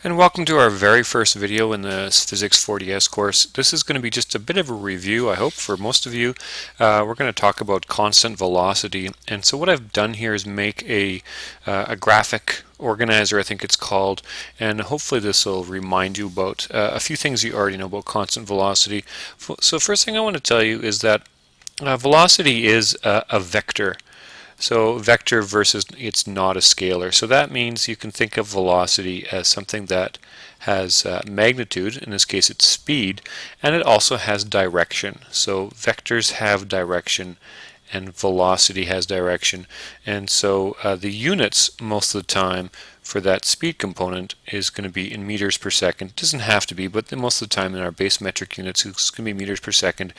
And welcome to our very first video in the Physics 4DS course. This is going to be just a bit of a review, I hope, for most of you. We're going to talk about constant velocity. And so what I've done here is make a graphic organizer, I think it's called, and hopefully this will remind you about a few things you already know about constant velocity. So first thing I want to tell you is that velocity is a vector. So vector versus it's not a scalar. So that means you can think of velocity as something that has magnitude, in this case it's speed, and it also has direction. So vectors have direction and velocity has direction. And so the units most of the time for that speed component is going to be in meters per second. It doesn't have to be, but most of the time in our base metric units it's going to be meters per second.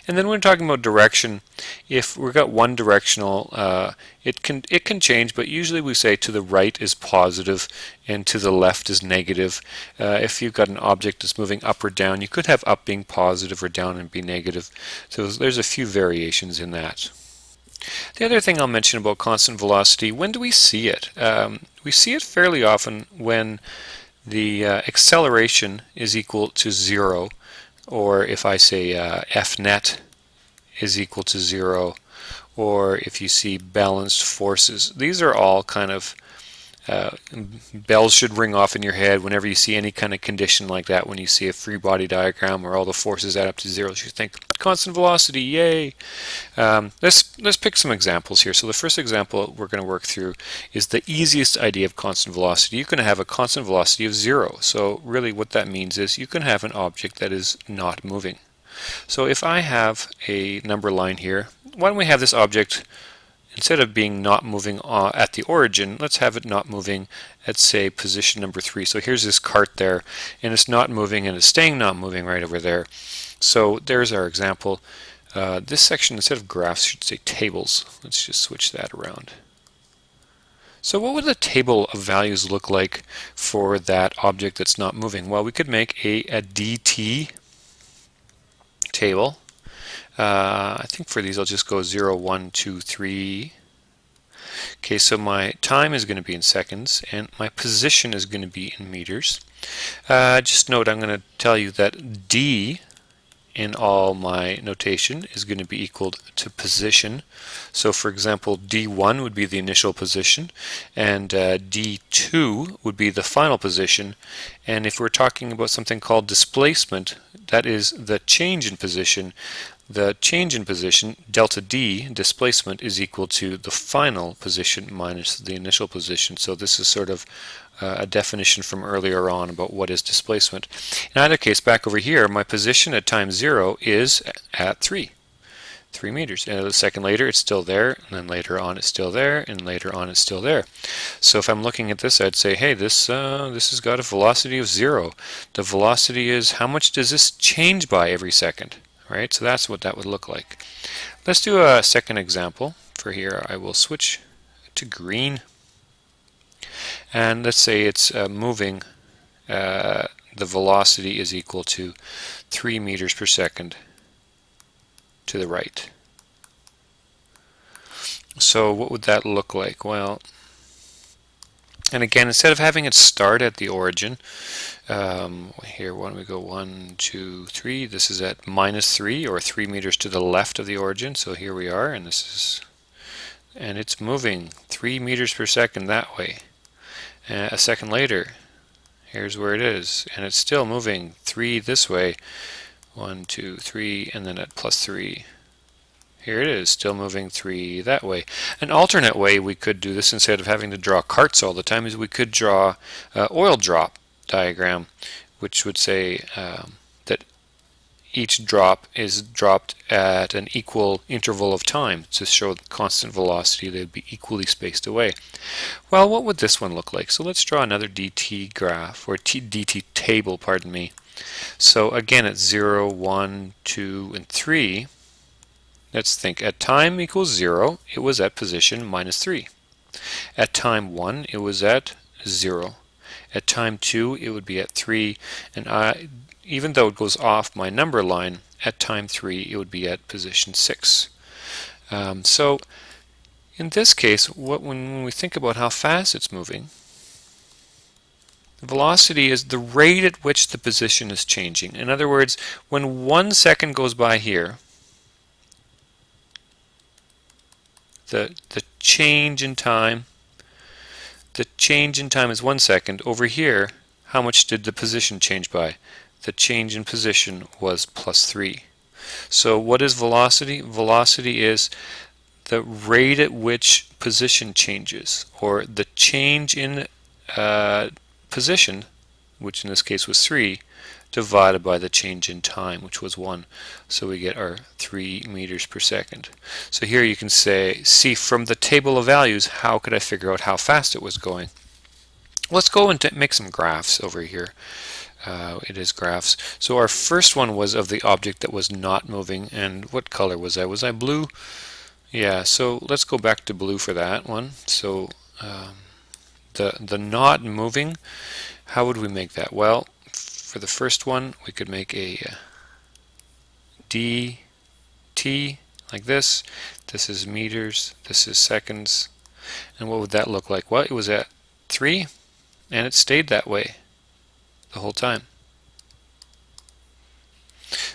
And then when we're talking about direction, if we've got one directional, it can change, but usually we say to the right is positive and to the left is negative. If you've got an object that's moving up or down, you could have up being positive or down and be negative. So there's a few variations in that. The other thing I'll mention about constant velocity, when do we see it? We see it fairly often when the acceleration is equal to 0, or if I say F net is equal to 0, or if you see balanced forces. These are all kind of bells should ring off in your head whenever you see any kind of condition like that. When you see a free body diagram where all the forces add up to 0, you think constant velocity, yay! Let's pick some examples here. So the first example we're going to work through is the easiest idea of constant velocity. You can have a constant velocity of 0. So really what that means is you can have an object that is not moving. So if I have a number line here, why don't we have this object, instead of being not moving at the origin, let's have it not moving at, say, position number 3. So here's this cart there, and it's not moving, and it's staying not moving right over there. So there's our example. This section, instead of graphs, should say tables. Let's just switch that around. So what would the table of values look like for that object that's not moving? Well, we could make a dt table. I think for these I'll just go 0, 1, 2, 3. Okay, so my time is going to be in seconds and my position is going to be in meters. Just note, I'm going to tell you that d in all my notation is going to be equal to position. So for example, d1 would be the initial position and d2 would be the final position. And if we're talking about something called displacement, that is the change in position. The change in position, delta d, displacement, is equal to the final position minus the initial position. So this is sort of a definition from earlier on about what is displacement. In either case, back over here, my position at time 0 is at 3 meters. And a second later, it's still there, and then later on, it's still there, and later on, it's still there. So if I'm looking at this, I'd say, hey, this has got a velocity of 0. The velocity is, how much does this change by every second? Right, so that's what that would look like. Let's do a second example. For here, I will switch to green. And let's say it's moving. The velocity is equal to 3 meters per second to the right. So what would that look like? Well, and again, instead of having it start at the origin, here, why don't we go 1, 2, 3. This is at minus 3, or 3 meters to the left of the origin. So here we are, and this is, and it's moving 3 meters per second that way. A second later, here's where it is, and it's still moving 3 this way. 1, 2, 3, and then at plus 3. Here it is, still moving 3 that way. An alternate way we could do this, instead of having to draw carts all the time, is we could draw oil drop diagram, which would say that each drop is dropped at an equal interval of time to show constant velocity. They'd be equally spaced away. Well, what would this one look like? So let's draw another dt graph, or dt table, pardon me. So again, at 0, 1, 2, and 3, let's think. At time equals 0, it was at position minus 3. At time 1, it was at 0. At time 2, it would be at 3, and even though it goes off my number line, at time 3, it would be at position 6. So in this case, when we think about how fast it's moving, Velocity is the rate at which the position is changing. In other words, when 1 second goes by here, the change in time, is 1 second. Over here, how much did the position change by? The change in position was +3. So what is velocity? Velocity is the rate at which position changes, or the change in position, which in this case was 3, divided by the change in time, which was 1. So we get our 3 meters per second. So here you can see from the table of values, how could I figure out how fast it was going? Let's go and make some graphs over here. It is graphs. So our first one was of the object that was not moving, and what color was I? Was I blue? Yeah, so let's go back to blue for that one. So the not moving, how would we make that? Well, for the first one, we could make a dt like this. This is meters, this is seconds. And what would that look like? Well, it was at 3, and it stayed that way the whole time.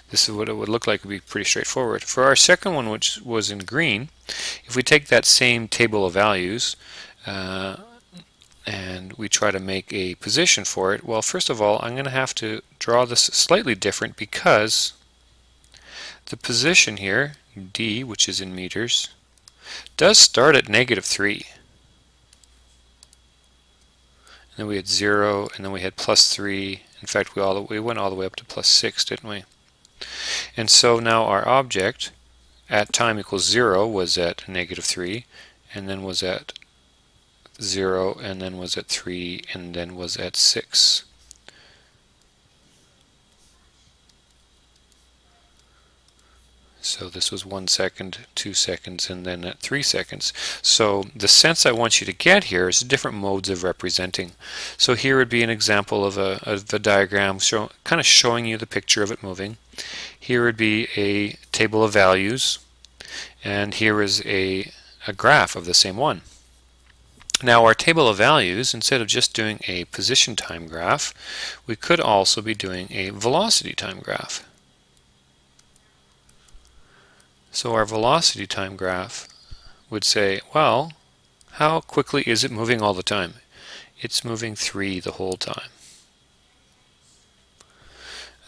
This is what it would look like. It would be pretty straightforward. For our second one, which was in green, if we take that same table of values and we try to make a position for it, well, first of all, I'm going to have to draw this slightly different, because the position here, d, which is in meters, does start at -3. And then we had 0, and then we had +3. In fact, we went all the way up to +6, didn't we? And so now our object at time equals 0 was at -3, and then was at 0, and then was at 3, and then was at 6. So this was 1 second, 2 seconds, and then at 3 seconds. So the sense I want you to get here is different modes of representing. So here would be an example of a diagram kind of showing you the picture of it moving. Here would be a table of values, and here is a graph of the same one. Now our table of values, instead of just doing a position time graph, we could also be doing a velocity time graph. So our velocity time graph would say, well, how quickly is it moving all the time? It's moving 3 the whole time.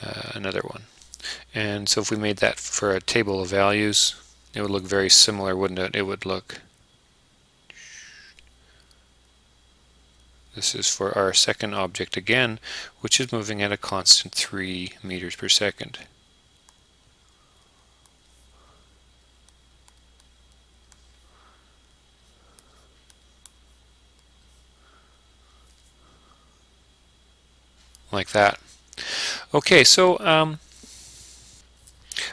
Another one. And so if we made that for a table of values, it would look very similar, wouldn't it? It would look... This is for our second object again, which is moving at a constant 3 meters per second. Like that. Okay, so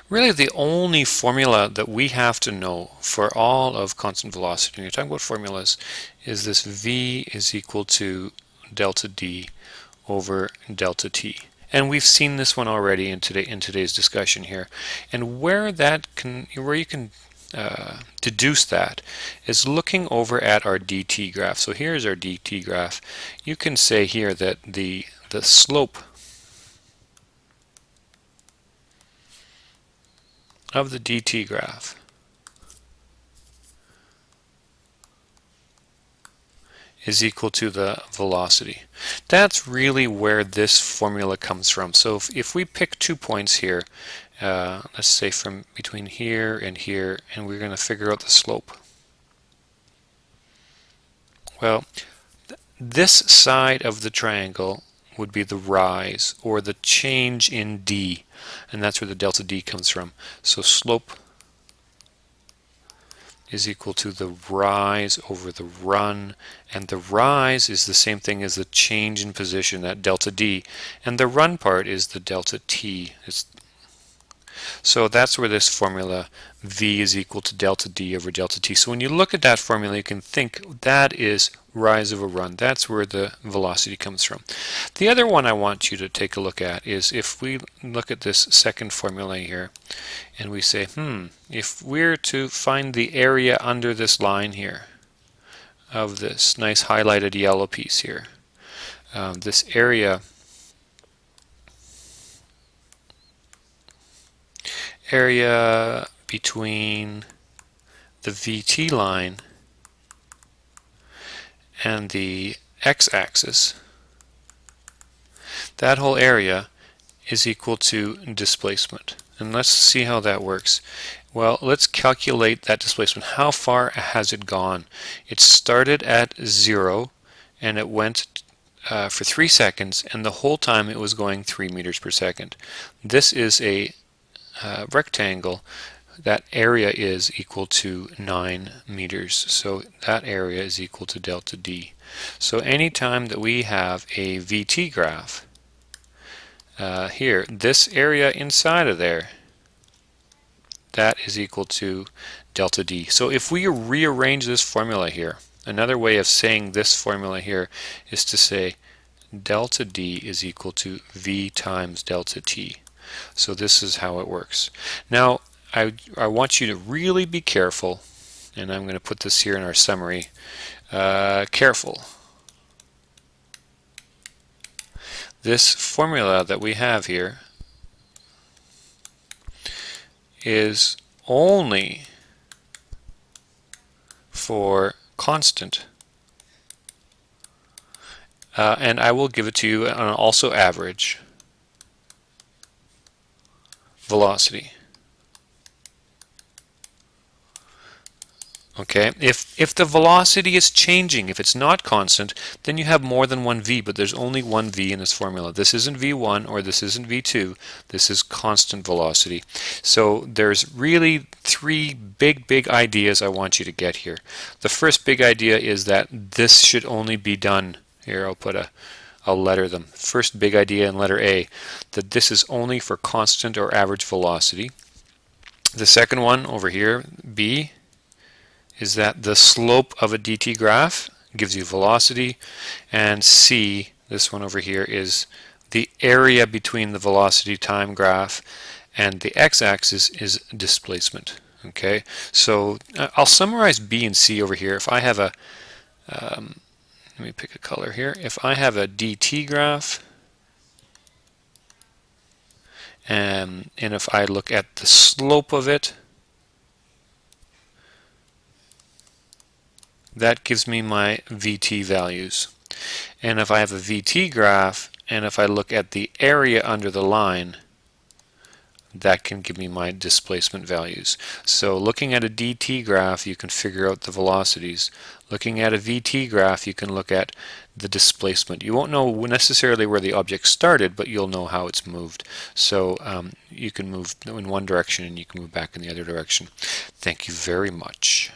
really the only formula that we have to know for all of constant velocity, when you're talking about formulas, is this v is equal to delta d over delta t. And we've seen this one already in today's discussion here. And where you can deduce that is looking over at our dt graph. So here's our dt graph. You can say here that the slope of the dt graph is equal to the velocity. That's really where this formula comes from. So if we pick 2 points here, let's say from between here, and we're going to figure out the slope. Well, this side of the triangle would be the rise, or the change in d, and that's where the delta d comes from. So slope is equal to the rise over the run, and the rise is the same thing as the change in position, that delta d, and the run part is the delta t. So that's where this formula v is equal to delta d over delta t. So when you look at that formula, you can think that is rise over run. That's where the velocity comes from. The other one I want you to take a look at is if we look at this second formula here, and we say, if we're to find the area under this line here, of this nice highlighted yellow piece here, this area between the VT line and the x-axis, that whole area is equal to displacement. And let's see how that works. Well, let's calculate that displacement. How far has it gone? It started at 0 and it went for 3 seconds, and the whole time it was going 3 meters per second. This is a rectangle. That area is equal to 9 meters. So that area is equal to delta D. So anytime that we have a VT graph, here, this area inside of there, that is equal to delta D. So if we rearrange this formula here, another way of saying this formula here is to say delta D is equal to V times delta T. So this is how it works. Now, I want you to really be careful, and I'm going to put this here in our summary. Careful. This formula that we have here is only for constant, and I will give it to you on also average velocity. Okay, if the velocity is changing, if it's not constant, then you have more than one v, but there's only one v in this formula. This isn't v1 or this isn't v2, this is constant velocity. So there's really three big ideas I want you to get here. The first big idea is that this should only be done, here I'll letter them. First big idea in letter A, that this is only for constant or average velocity. The second one over here, B, is that the slope of a dt graph gives you velocity, and C, this one over here, is the area between the velocity time graph and the x-axis is displacement. Okay, so I'll summarize B and C over here. If I have a, let me pick a color here. If I have a dt graph, and if I look at the slope of it, that gives me my VT values. And if I have a VT graph, and if I look at the area under the line, that can give me my displacement values. So looking at a DT graph, you can figure out the velocities. Looking at a VT graph, you can look at the displacement. You won't know necessarily where the object started, but you'll know how it's moved. So you can move in one direction and you can move back in the other direction. Thank you very much.